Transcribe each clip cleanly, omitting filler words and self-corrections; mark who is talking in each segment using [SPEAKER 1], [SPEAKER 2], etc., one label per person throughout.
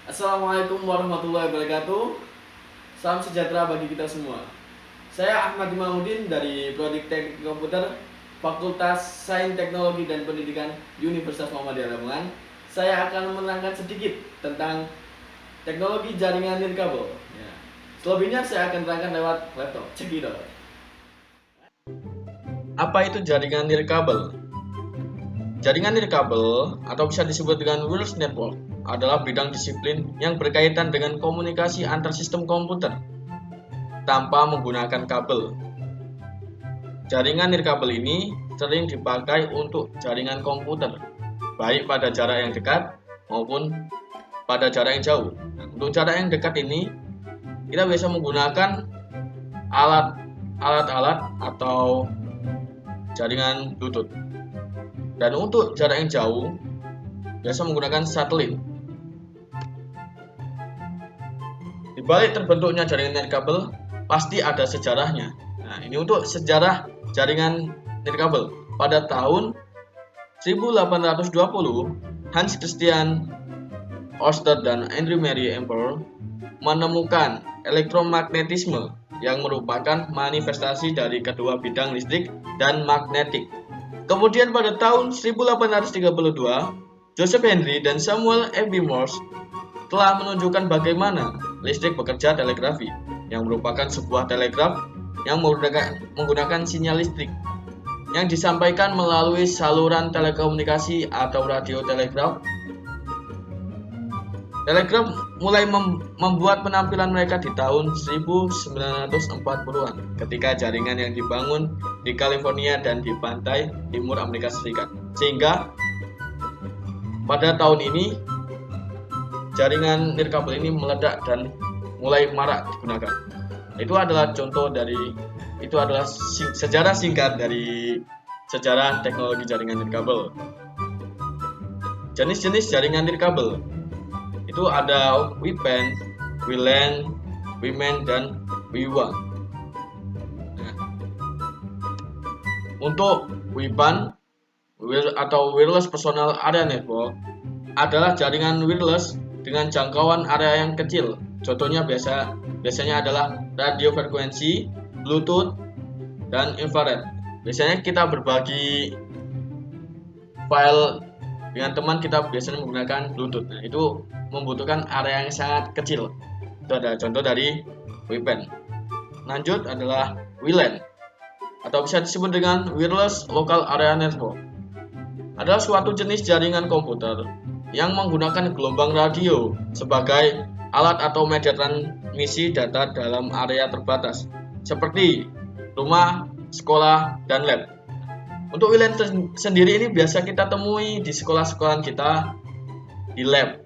[SPEAKER 1] Assalamualaikum warahmatullahi wabarakatuh. Salam sejahtera bagi kita semua. Saya Ahmad Imamuddin dari Prodi Teknik Komputer, Fakultas Sains Teknologi dan Pendidikan Universitas Muhammadiyah Lamongan. Saya akan menerangkan sedikit tentang teknologi jaringan nirkabel. Ya. Selebihnya saya akan terangkan lewat laptop. Cekidot. Apa itu jaringan nirkabel? Jaringan nirkabel atau bisa disebut dengan wireless network adalah bidang disiplin yang berkaitan dengan komunikasi antar sistem komputer tanpa menggunakan kabel. Jaringan nirkabel ini sering dipakai untuk jaringan komputer, baik pada jarak yang dekat maupun pada jarak yang jauh. Untuk jarak yang dekat ini, kita bisa menggunakan alat-alat atau jaringan Bluetooth. Dan untuk jarak yang jauh, biasa menggunakan satelit. Di balik terbentuknya jaringan nirkabel, pasti ada sejarahnya. Nah, ini untuk sejarah jaringan nirkabel. Pada tahun 1820, Hans Christian Ørsted dan Henry Marie Ampère menemukan elektromagnetisme yang merupakan manifestasi dari kedua bidang listrik dan magnetik. Kemudian pada tahun 1832, Joseph Henry dan Samuel F.B. Morse telah menunjukkan bagaimana listrik bekerja telegrafi, yang merupakan sebuah telegraf yang menggunakan sinyal listrik yang disampaikan melalui saluran telekomunikasi atau radio telegraf. Telegraf mulai membuat penampilan mereka di tahun 1940-an ketika jaringan yang dibangun di California dan di pantai timur Amerika Serikat. Sehingga pada tahun ini jaringan nirkabel ini meledak dan mulai marak digunakan. Itu adalah sejarah singkat dari sejarah teknologi jaringan nirkabel. Jenis-jenis jaringan nirkabel itu ada WPAN, WLAN, WMAN, dan WWAN. Nah, untuk WPAN atau Wireless Personal Area Network adalah jaringan wireless dengan jangkauan area yang kecil. Contohnya biasanya adalah radio frekuensi, Bluetooth, dan infrared. Biasanya kita berbagi file dengan teman, kita biasanya menggunakan Bluetooth. Nah, itu membutuhkan area yang sangat kecil. Itu ada contoh dari WPAN. Lanjut adalah WLAN atau bisa disebut dengan Wireless Local Area Network. Adalah suatu jenis jaringan komputer yang menggunakan gelombang radio sebagai alat atau media transmisi data dalam area terbatas, seperti rumah, sekolah, dan lab. Untuk WLAN sendiri ini biasa kita temui di sekolah-sekolahan kita, di lab,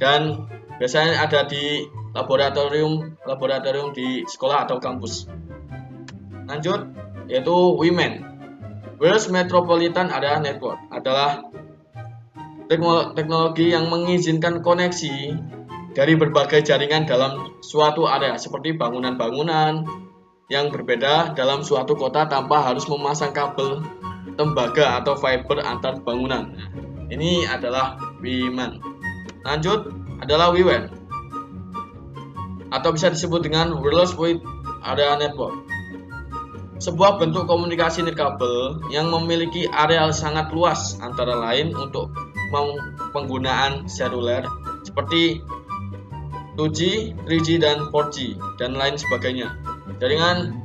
[SPEAKER 1] dan biasanya ada di laboratorium di sekolah atau kampus. Lanjut, yaitu WMAN, Wireless Metropolitan Area Network, adalah teknologi yang mengizinkan koneksi dari berbagai jaringan dalam suatu area, seperti bangunan-bangunan yang berbeda dalam suatu kota tanpa harus memasang kabel tembaga atau fiber antar bangunan. Ini adalah WMAN. Lanjut adalah WWAN atau bisa disebut dengan Wireless Wide Area Network. Sebuah bentuk komunikasi nirkabel yang memiliki area sangat luas, antara lain untuk penggunaan seluler seperti 2G, 3G, dan 4G, dan lain sebagainya. Jaringan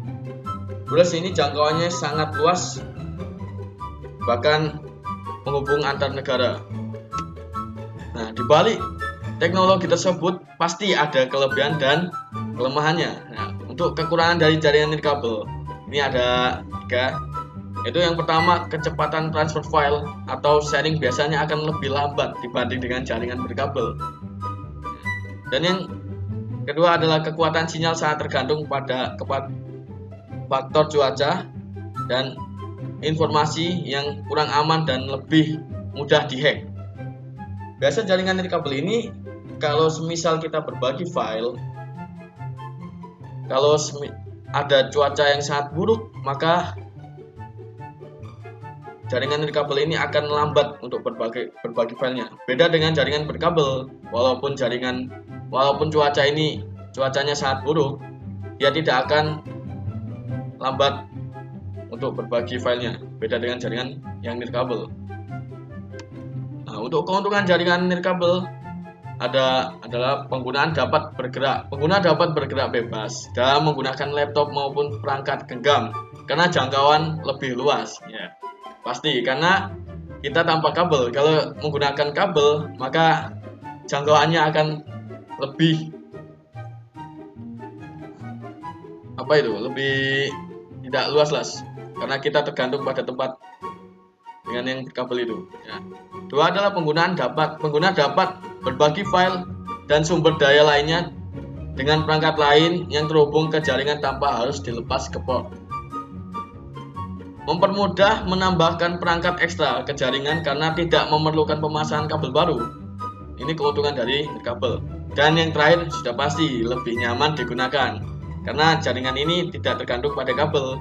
[SPEAKER 1] wireless ini jangkauannya sangat luas, bahkan menghubung antar negara. Nah, di balik teknologi tersebut pasti ada kelebihan dan kelemahannya. Nah, untuk kekurangan dari jaringan nirkabel ini ada 3. Itu yang pertama, kecepatan transfer file atau sharing biasanya akan lebih lambat dibanding dengan jaringan berkabel. Dan yang kedua adalah kekuatan sinyal sangat tergantung pada faktor cuaca dan informasi yang kurang aman dan lebih mudah dihack. Biasa jaringan nirkabel ini kalau semisal kita berbagi file, kalau ada cuaca yang sangat buruk, maka jaringan nirkabel ini akan lambat untuk berbagi filenya. Beda dengan jaringan berkabel, walaupun cuacanya sangat buruk, dia tidak akan lambat untuk berbagi filenya. Beda dengan jaringan yang nirkabel. Nah, untuk keuntungan jaringan nirkabel adalah pengguna dapat bergerak bebas dalam menggunakan laptop maupun perangkat genggam karena jangkauan lebih luas. Ya, pasti karena kita tanpa kabel. Kalau menggunakan kabel, maka jangkauannya akan lebih lebih tidak luas karena kita tergantung pada tempat dengan yang kabel itu. Ya. Dua adalah pengguna dapat berbagi file dan sumber daya lainnya dengan perangkat lain yang terhubung ke jaringan tanpa harus dilepas ke port. Mempermudah menambahkan perangkat ekstra ke jaringan karena tidak memerlukan pemasangan kabel baru. Ini keuntungan dari kabel. Dan yang terakhir sudah pasti lebih nyaman digunakan karena jaringan ini tidak tergantung pada kabel.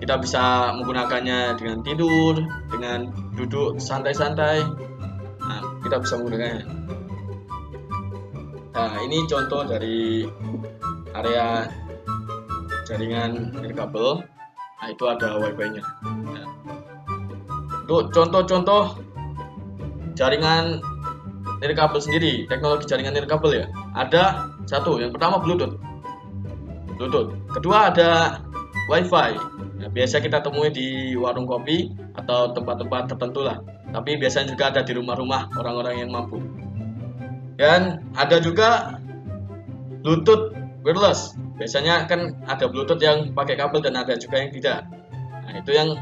[SPEAKER 1] Kita bisa menggunakannya dengan tidur, dengan duduk santai-santai. Nah, kita bisa menggunakannya. Nah, ini contoh dari area jaringan nirkabel. Nah, itu ada wifi-nya. Nah, untuk contoh-contoh jaringan nirkabel sendiri, teknologi jaringan nirkabel ya. Ada satu, yang pertama Bluetooth. Kedua ada wifi. Nah, biasa kita temui di warung kopi atau tempat-tempat tertentu lah. Tapi biasanya juga ada di rumah-rumah orang-orang yang mampu. Dan ada juga Bluetooth wireless. Biasanya kan ada Bluetooth yang pakai kabel dan ada juga yang tidak. Nah, itu yang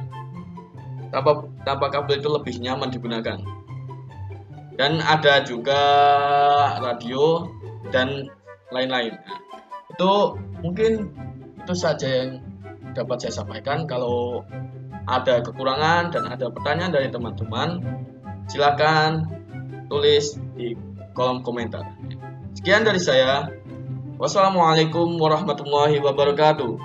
[SPEAKER 1] tanpa kabel itu lebih nyaman digunakan. Dan ada juga radio dan lain-lain. Nah, itu mungkin itu saja yang dapat saya sampaikan. Kalau ada kekurangan dan ada pertanyaan dari teman-teman, silakan tulis di kolom komentar. Sekian dari saya. Wassalamualaikum warahmatullahi wabarakatuh.